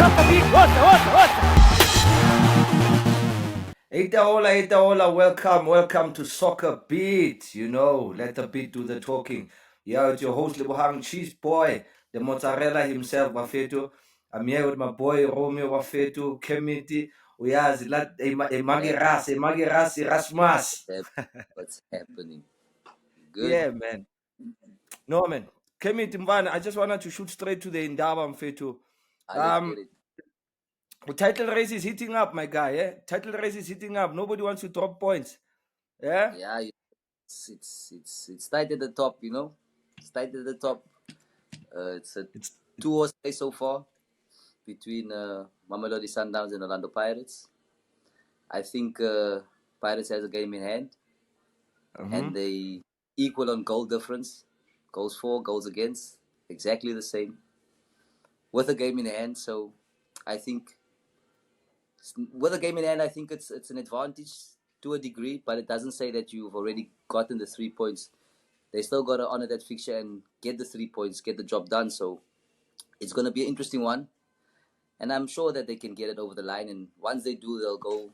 SoccerBeat. Itaola, welcome to SoccerBeat. You know, let the beat do the talking. Yeah, it's your host, Lebohang Cheezboy, the mozzarella himself, Wafetu. I'm here with my boy, Romeo Wafetu, Kermit. Uyazi, Magiras, Erasmus. What's happening? Good. Yeah, man. No, man. Kermit, Mvana, I just wanted to shoot straight to the Indaba, Mfetu. Let's get it. The title race is heating up, my guy. Yeah, title race is heating up. Nobody wants to drop points. Yeah, Yeah, it's tight at the top, you know. It's tight at the top. It's a it's 2-horse race so far between Mamelodi Sundowns and Orlando Pirates. I think Pirates has a game in hand, and they equal on goal difference, goals for, goals against, exactly the same, with a game in hand. So I think with a game in hand, I think it's an advantage to a degree, but it doesn't say that you've already gotten the 3 points. They still got to honor that fixture and get the 3 points, get the job done. So it's going to be an interesting one, and I'm sure that they can get it over the line. And once they do, they'll go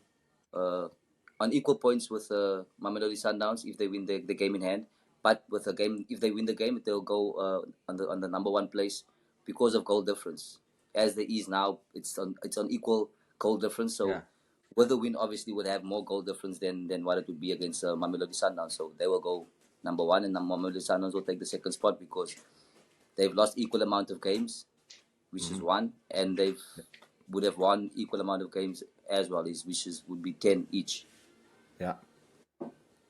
on equal points with Mamelodi Sundowns if they win the game in hand. But with a game, if they win the game, they'll go on the number one place because of goal difference. As there is now, it's on equal goal difference. So yeah. with the win, obviously would have more goal difference than what it would be against Mamelodi Sundowns. So they will go number one, and Mamelodi Sundowns will take the second spot because they've lost equal amount of games, which is one, and they would have won equal amount of games as well, which would be 10 each. Yeah.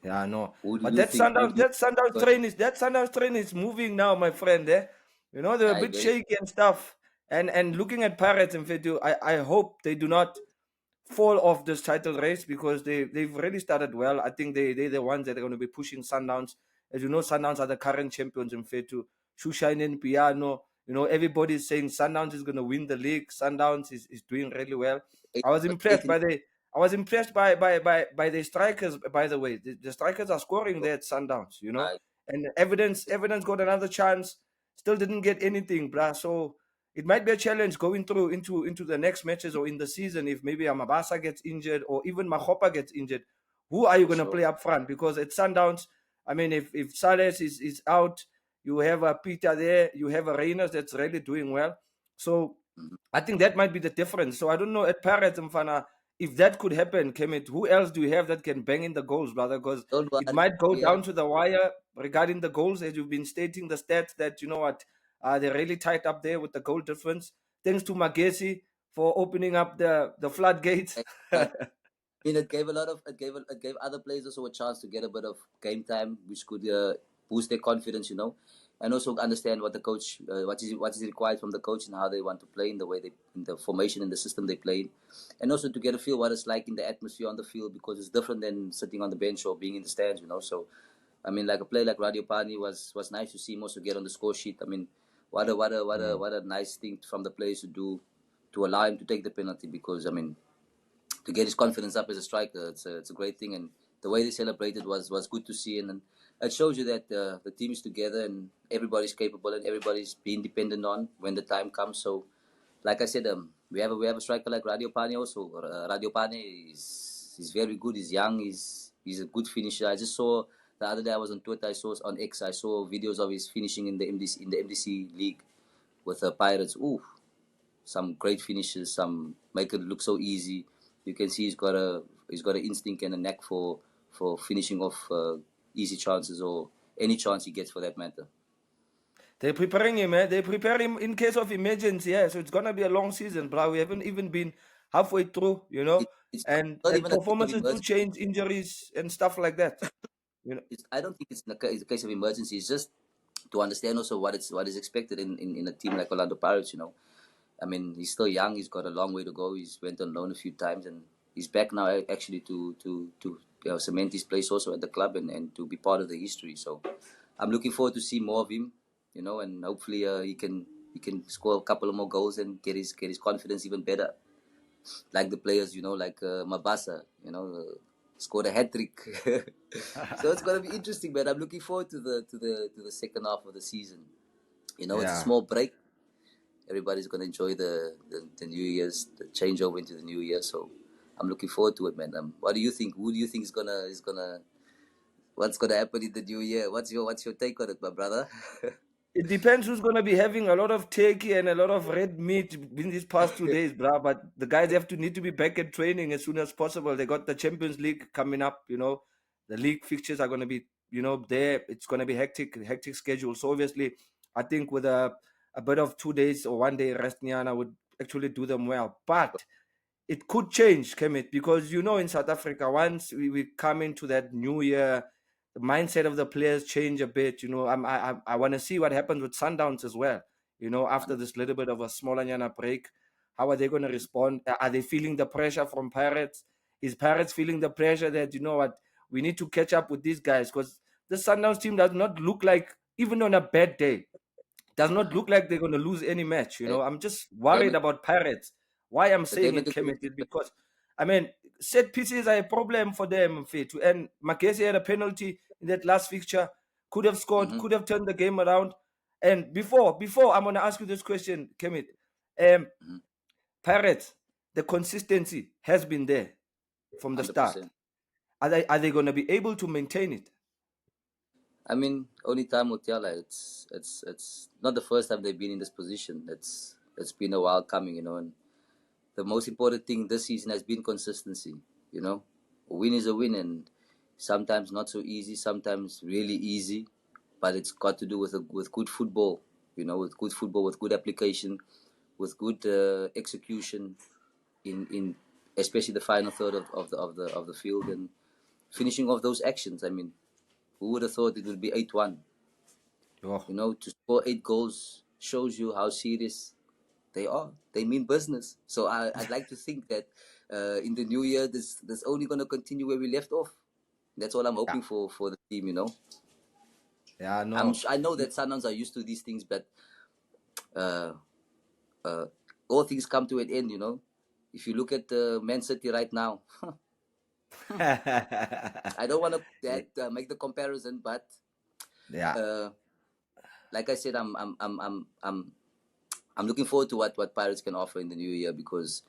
Yeah, I know. Who do But you that think? Sundowns train is moving now, my friend. Eh? You know, they're a I bit bet. shaky and stuff. And looking at Pirates and Fetu, I hope they do not fall off this title race because they've already started well. I think they're the ones that are going to be pushing Sundowns. As you know, Sundowns are the current champions in Fetu. Shushainen Piano. You know, everybody's saying Sundowns is going to win the league. Sundowns is doing really well. I was impressed by the I was impressed by the strikers. By the way, the strikers are scoring there at Sundowns, you know, I, and evidence got another chance, still didn't get anything, bruh. So it might be a challenge going through into the next matches or in the season if maybe Amabasa gets injured or even Mahopa gets injured. Who are you for going to sure. play up front? Because at Sundowns, I mean, if Sales is out, you have a Peter there, you have a Reyners that's really doing well. So Mhm. I think that might be the difference. So I don't know at Pirates Mfana if that could happen, Kemet. Who else do you have that can bang in the goals, brother? Because Don't it worry. might go We have down to the wire regarding the goals, as you've been stating the stats that you know what they're really tight up there with the goal difference. Thanks to Magesi for opening up the floodgates. I mean, it gave other players also a chance to get a bit of game time, which could boost their confidence, you know, and also understand what the coach, what is required from the coach and how they want to play in the way in the formation and the system they play in, and also to get a feel what it's like in the atmosphere on the field because it's different than sitting on the bench or being in the stands, you know. So, I mean, like a play like Radio Pani was nice to see him also get on the score sheet. I mean, what a nice thing from the players to do to allow him to take the penalty because I mean to get his confidence up as a striker. It's a great thing, and the way they celebrated was good to see, and it shows you that the team is together and everybody's capable and everybody's being dependent on when the time comes. So, like I said, we have a striker like Radio Pane also. Radio Pane is very good. He's young. He's a good finisher. I just saw the other day I was on Twitter. I saw on X. I saw videos of his finishing in the MDC league with the Pirates. Ooh, some great finishes, some make it look so easy. You can see he's got an instinct and a knack for finishing off easy chances or any chance he gets for that matter. They're preparing him, eh? They prepare him in case of emergency, yeah. So it's gonna be a long season, bro. We haven't even been halfway through, you know. It's not And even a case of performances do emergency. change, injuries and stuff like that. You know. I don't think it's a case of emergency. It's just to understand also what is expected in a team like Orlando Pirates. You know, I mean, he's still young. He's got a long way to go. He's went on loan a few times, and he's back now actually to cement his place also at the club and to be part of the history. So I'm looking forward to see more of him. You know, and hopefully he can score a couple of more goals and get his confidence even better. Like the players, you know, like Mabasa, you know, scored a hat trick. So it's gonna be interesting, man. I'm looking forward to the second half of the season. You know, it's a Yeah. small break. everybody's gonna enjoy the New Year's, the changeover into the new year. So I'm looking forward to it, man. What do you think? Who do you think is gonna what's gonna happen in the new year? What's your take on it, my brother? It depends who's going to be having a lot of turkey and a lot of red meat in these past 2 days, bruh. But the guys need to be back at training as soon as possible. They got the Champions League coming up, The league fixtures are going to be, there. It's going to be hectic schedule. So obviously, I think with a bit of 2 days or 1 day rest, Nyana would actually do them well. But it could change, Kermit, because in South Africa, once we come into that new year, the mindset of the players change a bit. I want to see what happens with Sundowns as well. After this little bit of a smaller Nyana break, how are they going to respond? Are they feeling the pressure from Pirates? Is Pirates feeling the pressure that we need to catch up with these guys? Because the Sundowns team does not look like, even on a bad day, does not look like they're going to lose any match. Eh, I'm just worried Kermit, about Pirates. Why I'm saying Kermit it, is Kemet, is because, set pieces are a problem for them, Mfethu. And Makesi had a penalty in that last fixture, could have scored, mm-hmm. could have turned the game around. And before I'm going to ask you this question, Kemet. Mm-hmm. Pirates, the consistency has been there from the start. 100%. Are they going to be able to maintain it? I mean, only time will tell. It's not the first time they've been in this position. It's been a while coming, and the most important thing this season has been consistency. A win is a win, and sometimes not so easy, sometimes really easy, but it's got to do with good football. With good football, with good application, with good execution in especially the final third of the field and finishing off those actions. I mean, who would have thought it would be 8-1? Oh. To score 8 goals shows you how serious they are. They mean business. So I'd like to think that in the new year, this only going to continue where we left off. That's all I'm hoping for the team. Yeah, no. I know that Sundowns are used to these things, but all things come to an end. If you look at Man City right now, I don't want to make the comparison, but yeah. like I said, I'm looking forward to what Pirates can offer in the new year because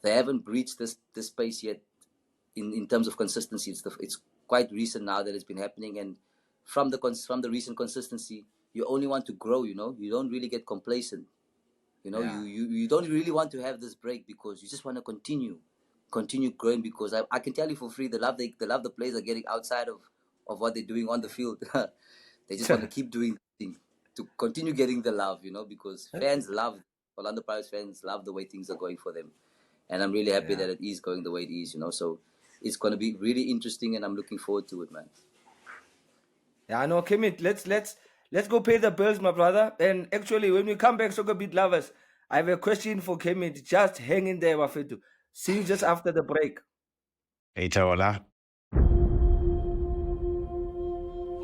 they haven't breached this space yet in terms of consistency. It's quite recent now that it's been happening, and from the recent consistency, you only want to grow. You don't really get complacent. Yeah. You don't really want to have this break because you just want to continue growing because I can tell you for free the love the players are getting outside of what they're doing on the field. They just want to keep doing things to continue getting the love, because Orlando Pirates fans love the way things are going for them, and I'm really happy that it is going the way it is. So it's going to be really interesting, and I'm looking forward to it, man. Yeah, no, Kermit, let's go pay the bills, my brother. And actually, when we come back, SoccerBeat lovers, I have a question for Kermit. Just hang in there, Wafetu. See you just after the break. Hey, Taola. All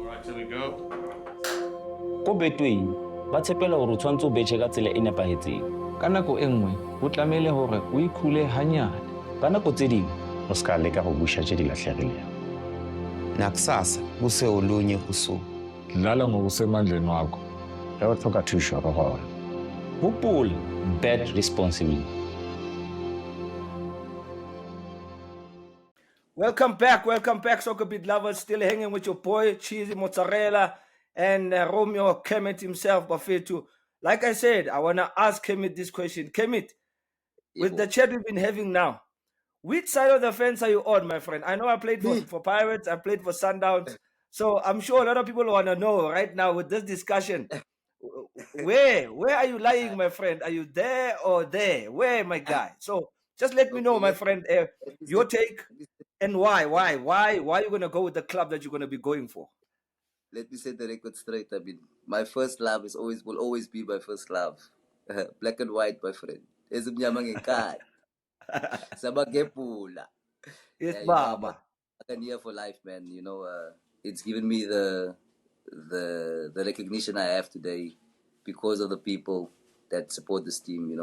right, here we go. Ko Betway ba tshepela gore o tshwantse o betšhe ka tsela e nepagetseng. Ka nako e nngwe go tlamehile gore o ikhule hanyane. Ka nako tse dingwe O ska leka go busha tše di lahlegilego. Nakusasa kuse olunye usuku. Dlala ngokusemandleni wakho. Ge o tlhoka thušo re gona. gopola, bet responsibly. Welcome back, SoccerBeat lovers. Still hanging with your boy, Cheesy Mozzarella, and Romeo Kermit himself, Bafetu. Like I said, I want to ask Kermit this question. Kermit, with the chat we've been having now, which side of the fence are you on, my friend? I know I played for Pirates, I played for Sundowns, so I'm sure a lot of people want to know right now with this discussion, where are you lying, my friend? Are you there or there? Where, my guy? So just let me know, my friend, your take and why are you going to go with the club that you're going to be going for? Let me set the record straight. I mean, my first love will always be my first love. Black and white, my friend. Sabagepula. Yes, Baba. I'm here for life, man. It's given me the recognition I have today because of the people that support this team,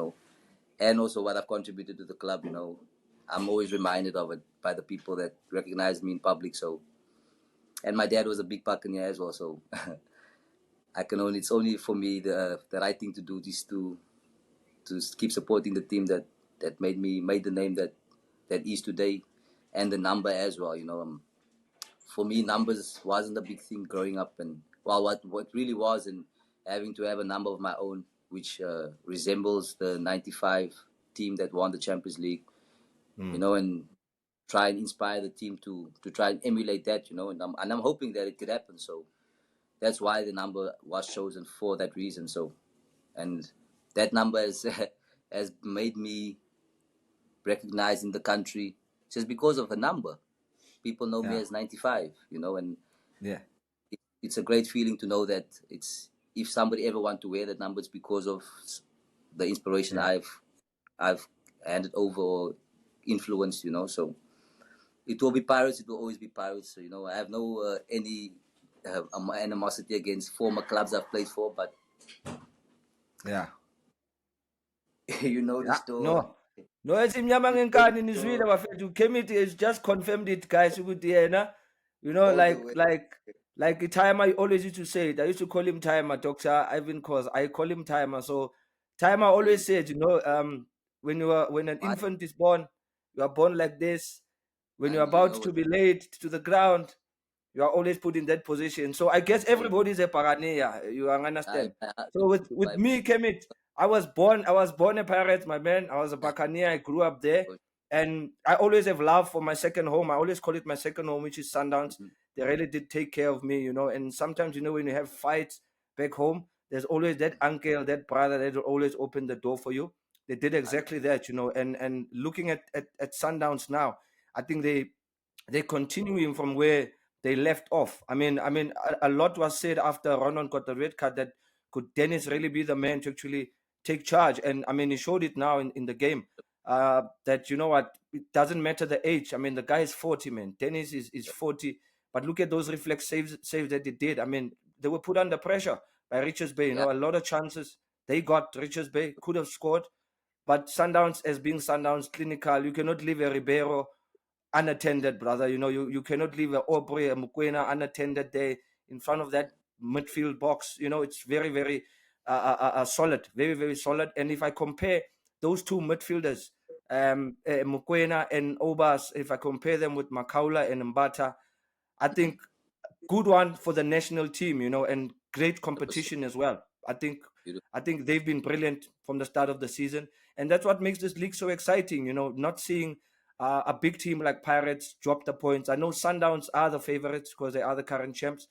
and also what I've contributed to the club, I'm always reminded of it by the people that recognize me in public. So, and my dad was a big Buccaneer as well. So, it's only for me the right thing to do is to to keep supporting the team that made the name that is today, and the number as well. For me, numbers wasn't a big thing growing up, and what really was, and having to have a number of my own, which resembles the '95 team that won the Champions League, and try and inspire the team to try and emulate that, and I'm hoping that it could happen. So that's why the number was chosen for that reason. So, and that number has made me recognized in the country just because of the number. People know me as 95, and it's a great feeling to know that if somebody ever want to wear that number, it's because of the inspiration I've handed over or influenced, so it will be Pirates, it will always be Pirates. So, I have no any animosity against former clubs I've played for, but the story. No, esimnyama ngenkani nizwile bafethu. Kermit has just confirmed it, guys. Ukuthi yena, like Timer, I always used to say it. I used to call him Timer, Dr. Ivan Cause. I call him Timer. So Timer always said, when an infant is born, you are born like this. When you're about to be laid to the ground, you are always put in that position. So I guess everybody's a Paraneya. You understand? So with me, Kermit, I was born a Pirate, my man. I was a Buccaneer. I grew up there. And I always have love for my second home. I always call it my second home, which is Sundowns. They really did take care of me, And sometimes, when you have fights back home, there's always that uncle, that brother that will always open the door for you. They did exactly that, And looking at Sundowns now, I think they're continuing from where they left off. I mean, a lot was said after Ronan got the red card that could Dennis really be the man to actually take charge? And I mean, he showed it now in the game. That it doesn't matter the age. I mean, the guy is 40, man. Dennis is 40, but look at those reflex saves that he did. I mean, they were put under pressure by Richards Bay. A lot of chances they got. Richards Bay could have scored, but Sundowns, as being Sundowns, clinical. You cannot leave a Ribeiro unattended, brother. You cannot leave a Aubrey, a Mokoena unattended there in front of that midfield box. It's very, very solid, very, very solid. And if I compare those two midfielders, Mokoena and Obas, if I compare them with Makaula and Mbata, I think good one for the national team, and great competition as well. I think they've been brilliant from the start of the season, and that's what makes this league so exciting. Not seeing a big team like Pirates drop the points. I know Sundowns are the favorites because they are the current champs,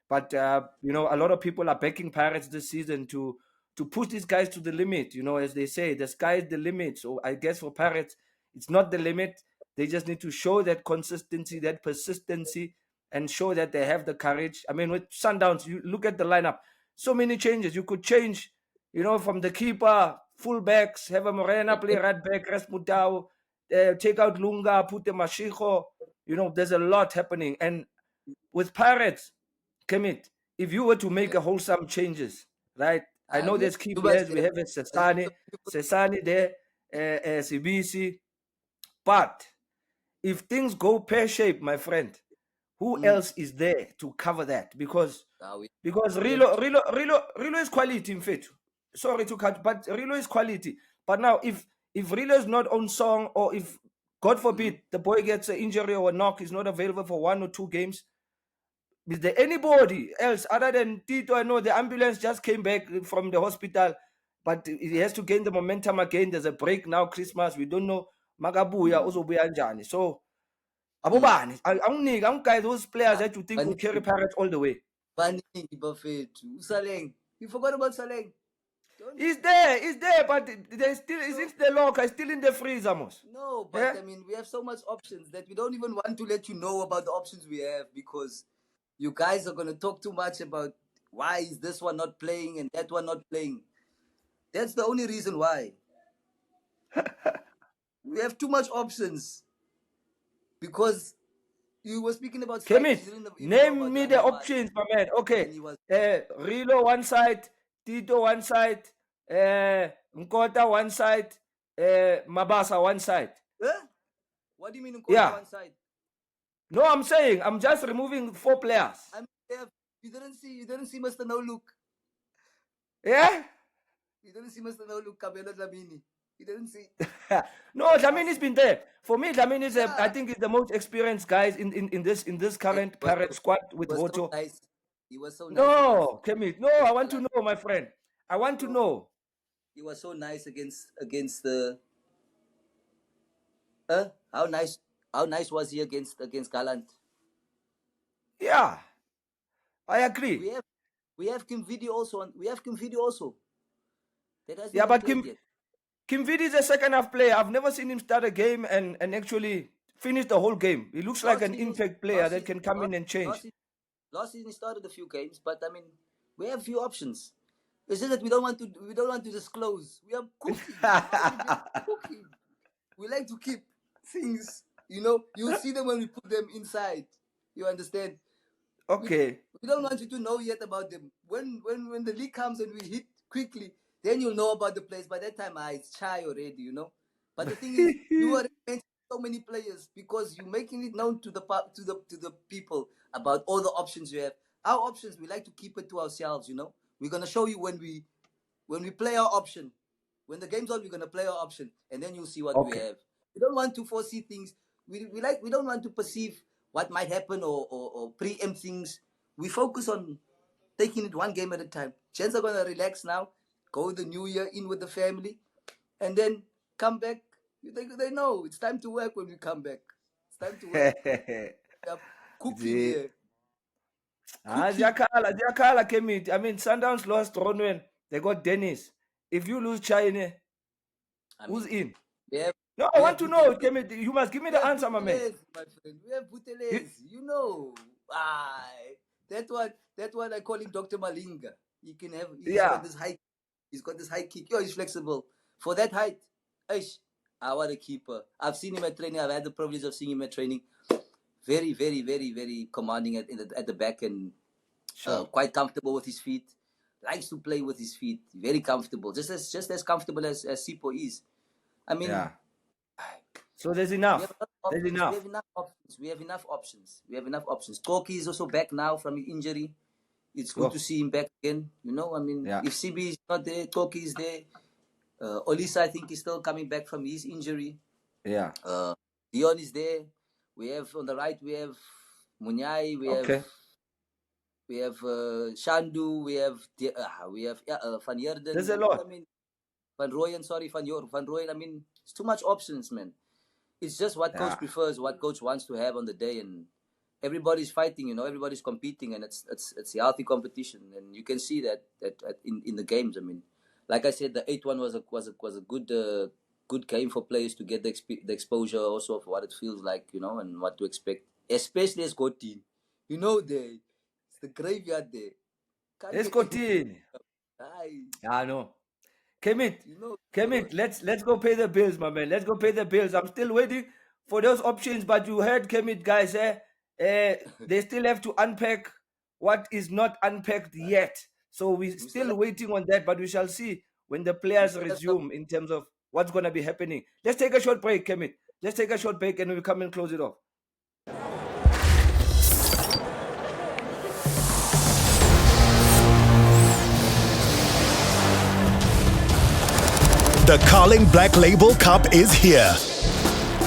but a lot of people are backing Pirates this season to push these guys to the limit. As they say, the sky is the limit. So I guess for Pirates, it's not the limit. They just need to show that consistency, that persistency, and show that they have the courage. I mean, with Sundowns, you look at the lineup, so many changes. You could change, from the keeper, fullbacks, have a Morena play right back, Rasmutau, take out Lunga, put the Mashiko. There's a lot happening. And with Pirates, Kermit, if you were to make a wholesome changes, right? I know there's key players. We have a Sesani there, Sibisi. But if things go pear-shaped, my friend, who else is there to cover that? Because Rilo is quality, in fact. Sorry to cut, but Rilo is quality. But now, if Rilo is not on song, or if, God forbid, the boy gets an injury or a knock, is not available for 1 or 2 games, is there anybody else other than Tito? I know the ambulance just came back from the hospital, but he has to gain the momentum again. There's a break now, Christmas. We don't know. Magabuya also Buyanjani. So, Abobani, I'm guys, those players that you think will carry Pirates all the way. Saleng. You forgot about Saleng. He's there, but there's still, is in the locker, it's still in the freezer, Amos. No, but I mean, we have so much options that we don't even want to let you know about the options we have, because you guys are going to talk too much about why is this one not playing and that one not playing. That's the only reason why. We have too much options. Because you were speaking about Kermit, name me the options, my man. Okay. Rilo one side, Tito one side, Nkota one side, Mabasa one side. What do you mean Nkota one side? No, I'm saying I'm just removing 4 players. You didn't see Mr. No Look. Yeah? You didn't see Mr. No Luke Cabello Dlamini. You didn't see. No, Dlamini's been there. For me, Dlamini is Yeah. I think he's the most experienced guys in this current Pirate squad with He was Voto. so nice. He was so nice. No, Kermit. No, I want to know, my friend. I want to know. He was so nice against the. How nice was he against Gallant? Yeah, I agree. We have Kim Video also. That has Yeah, not but played yet. Kim Vidi is a second half player. I've never seen him start a game and actually finish the whole game. He looks like an impact player that can come in and change. Last season he started a few games, but I mean, we have few options. It's just that we don't want to disclose. We are cooking. We like to keep things, you'll see them when we put them inside. You understand? Okay. We don't want you to know yet about them. When the league comes and we hit quickly, then you'll know about the players. By that time, it's shy already, But the thing is, you are mentioning so many players because you're making it known to the people about all the options you have. Our options, we like to keep it to ourselves, We're gonna show you when we play our option. When the game's on, we're gonna play our option, and then you'll see what we have. We don't want to foresee things. We don't want to perceive what might happen or preempt things. We focus on taking it one game at a time. Gents are gonna relax now, go the new year in with the family, and then come back. They know it's time to work when we come back. It's time to work. We are cooking here. Ziyakhala, Kermit. I mean, Sundowns lost Ronwen. They got Dennis. If you lose China, who's in? No, I want to know, Kermit. You must give me the answer, my man. My friend. We have Buteles. That one I call him Dr. Malinga. He's got this height. He's got this high kick. He's flexible. For that height, I want a keeper. I've seen him at training. I've had the privilege of seeing him at training. Very, very, very, very commanding at the back and quite comfortable with his feet. Likes to play with his feet. Very comfortable. Just as comfortable as Sipo is. I mean, so there's enough. We have enough options. Koki is also back now from his injury. It's good to see him back again. I mean, if CB is not there, Koki is there. Olisa, I think, is still coming back from his injury. Yeah. Dion is there. We have on the right. We have Munyai. We have Shandu. We have Van Yerden. There's a lot. I mean, Van Rooyen. Van Rooyen. I mean, it's too much options, man. It's just what coach prefers, what coach wants to have on the day, and everybody's fighting. Everybody's competing, and it's a healthy competition, and you can see that in the games. I mean, like I said, the 8-1 was a good game for players to get the exposure also of what it feels like, and what to expect, especially as Gotin. It's the graveyard there. Escotini. I know. Kermit, let's go pay the bills, my man. Let's go pay the bills. I'm still waiting for those options, but you heard Kermit, guys. They still have to unpack what is not unpacked yet. So we're still waiting on that, but we shall see when the players resume in terms of what's going to be happening. Let's take a short break, Kermit. Let's take a short break and we'll come and close it off. The Carling Black Label Cup is here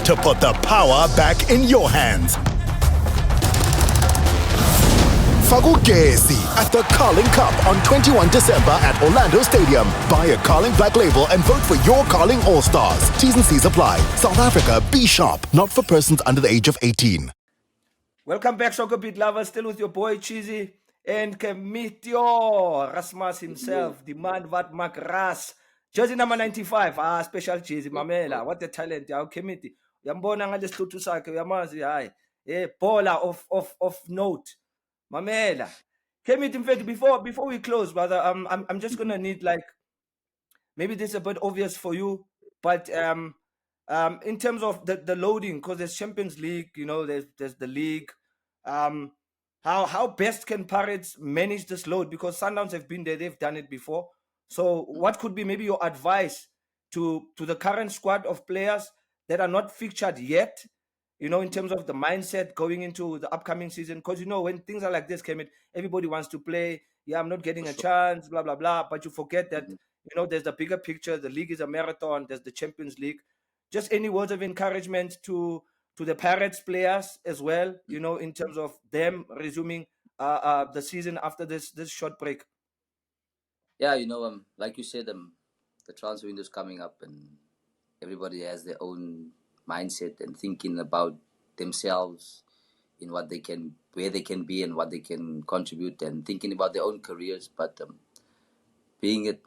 to put the power back in your hands. Fagugesi at the Carling Cup on 21 December at Orlando Stadium. Buy a Carling Black Label and vote for your Carling All-Stars. T's and C's apply. South Africa, be sharp. Not for persons under the age of 18. Welcome back, SoccerBeat lovers. Still with your boy Cheesy and Kermit Erasmus himself. The man what Mark Ras. Jersey number 95. Special Cheesy. Mamela. What a talent. Kermit. Yambona ngale stutu sakhe uyamazi hayi. Bowler of note. Mamela. Kermit, in fact, before we close, brother, I'm just gonna need, like, maybe this is a bit obvious for you, but in terms of the loading, because there's Champions League, there's the league. How best can Pirates manage this load? Because Sundowns have been there, they've done it before. So what could be maybe your advice to the current squad of players that are not featured yet, in terms of the mindset going into the upcoming season? Because, when things are like this, Kermit, everybody wants to play. Yeah, I'm not getting a chance, blah, blah, blah. But you forget that, there's the bigger picture. The league is a marathon. There's the Champions League. Just any words of encouragement to the Pirates players as well, in terms of them resuming the season after this short break. Yeah, like you said, the transfer window is coming up, and everybody has their own mindset and thinking about themselves in where they can be and what they can contribute, and thinking about their own careers. But being at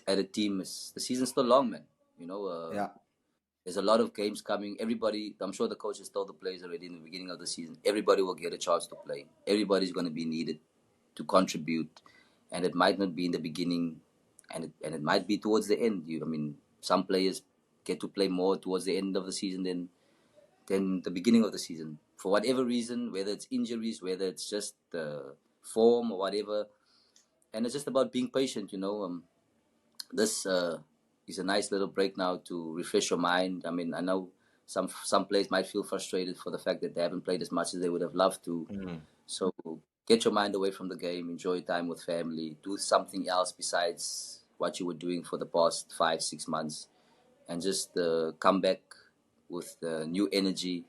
a team, the season's still long, man. Yeah. There's a lot of games coming. Everybody, I'm sure the coaches told the players already in the beginning of the season, everybody will get a chance to play. Everybody's going to be needed to contribute, and it might not be in the beginning, and it might be towards the end. Some players get to play more towards the end of the season than the beginning of the season, for whatever reason, whether it's injuries, whether it's just form or whatever. And it's just about being patient. This is a nice little break now to refresh your mind. I know some players might feel frustrated for the fact that they haven't played as much as they would have loved to. So get your mind away from the game, enjoy time with family, do something else besides what you were doing for the past 5-6 months, and just come back with new energy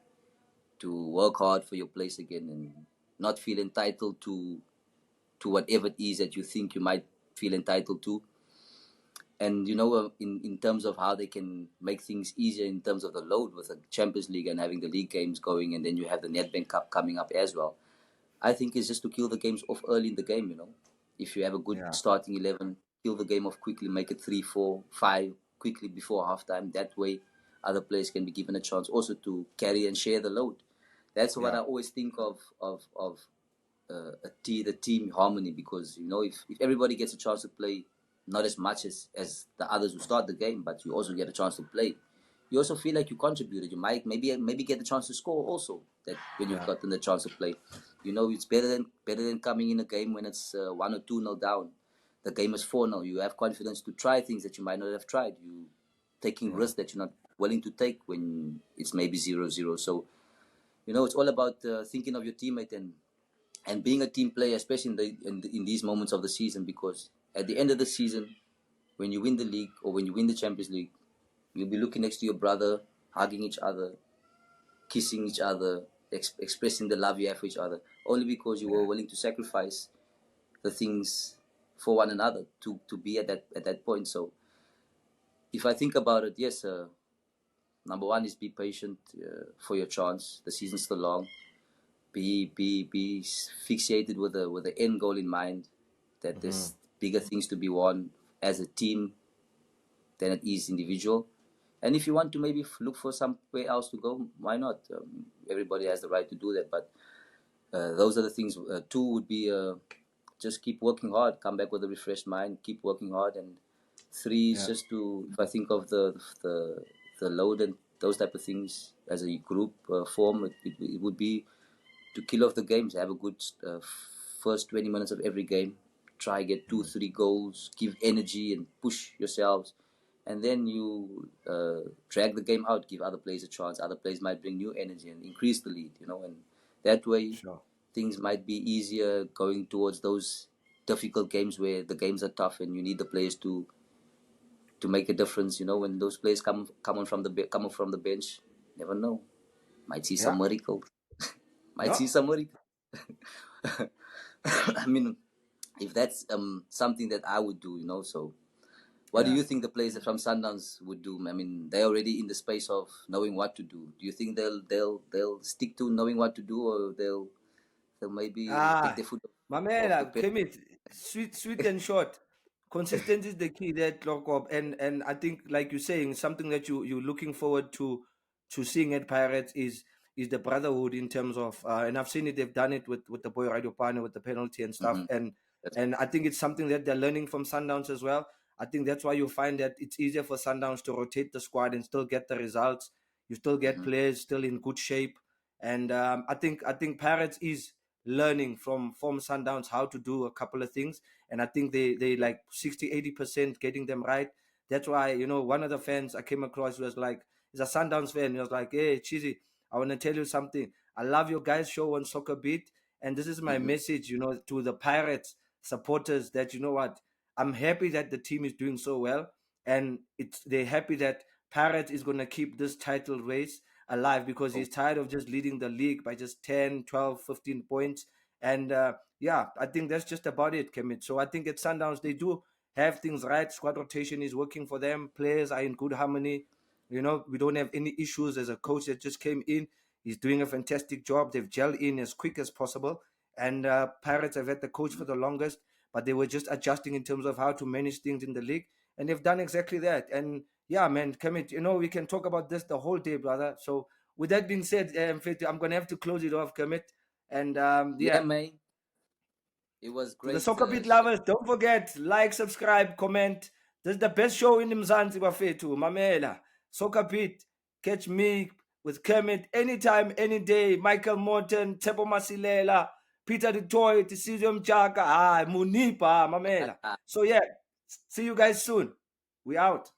to work hard for your place again, and not feel entitled to whatever it is that you think you might feel entitled to. And in terms of how they can make things easier in terms of the load with the Champions League and having the league games going, and then you have the Nedbank Cup coming up as well, I think it's just to kill the games off early in the game. If you have a good starting 11, kill the game off quickly, make it 3, 4, 5 quickly before halftime. That way other players can be given a chance also to carry and share the load. That's what I always think of the team harmony, because if everybody gets a chance to play, not as much as the others who start the game, but you also get a chance to play, you also feel like you contributed. You might maybe get the chance to score also, that when you've gotten the chance to play. It's better than coming in a game when it's 1 or 2-0 down. The game is 4-0. You have confidence to try things that you might not have tried. You taking risks that you're not willing to take when it's maybe 0-0. So it's all about thinking of your teammate and being a team player, especially in these moments of the season, because at the end of the season, when you win the league or when you win the Champions League, you'll be looking next to your brother, hugging each other, kissing each other, expressing the love you have for each other, only because you were willing to sacrifice the things for one another to be at that point. So if I think about it, yes, number one is be patient for your chance. The season's still long. Be fixated with the end goal in mind, that there's bigger things to be won as a team than it is individual. And if you want to maybe look for somewhere else to go, why not? Everybody has the right to do that. But those are the things. 2 would be just keep working hard, come back with a refreshed mind, keep working hard. And 3 is just to, if I think of the load and those type of things as a group form, it would be to kill off the games, have a good first 20 minutes of every game, try get 2-3 goals, give energy and push yourselves, and then you drag the game out, give other players a chance. Other players might bring new energy and increase the lead, and that way things might be easier going towards those difficult games where the games are tough and you need the players to make a difference. When those players come on from the bench, never know, might see some miracle. See somebody. I mean, if that's something that I would do, So, what do you think the players from Sundowns would do? I mean, they're already in the space of knowing what to do. Do you think they'll stick to knowing what to do, or they'll maybe take their foot off the pedal? Kermit, sweet and short. Consistency is the key there, Klokop. And I think, like you're saying, something that you're looking forward to seeing at Pirates is the brotherhood in terms of, and I've seen it, they've done it with the boy Radio Pane with the penalty and stuff. And I think it's something that they're learning from Sundowns as well. I think that's why you find that it's easier for Sundowns to rotate the squad and still get the results. You still get players still in good shape. And I think Pirates is learning from Sundowns how to do a couple of things. And I think they like 60-80% getting them right. That's why, one of the fans I came across was like, he's a Sundowns fan. He was like, hey, Cheesy, I want to tell you something. I love your guys' show on SoccerBeat. And this is my message, to the Pirates supporters, that, I'm happy that the team is doing so well, and they're happy that Pirates is going to keep this title race alive, because he's tired of just leading the league by just 10, 12, 15 points. And yeah, I think that's just about it, Kermit. So I think at Sundowns, they do have things right. Squad rotation is working for them. Players are in good harmony. You know, we don't have any issues. As a coach that just came in, he's doing a fantastic job. They've gelled in as quick as possible. And Pirates have had the coach for the longest, but they were just adjusting in terms of how to manage things in the league. And they've done exactly that. And yeah, man, Kermit, you know, we can talk about this the whole day, brother. So with that being said, I'm going to have to close it off, Kermit. And Yeah, man. It was to great. the SoccerBeat lovers, don't forget, like, subscribe, comment. This is the best show in Mzansi Bafetu, Mamela. SoccerBeat, catch me with Kermit anytime, any day. Michael Morton, Tepo Masilela, Peter the Toy, Tisizio Mchaka, Munipa, Mamela. So yeah, see you guys soon. We out.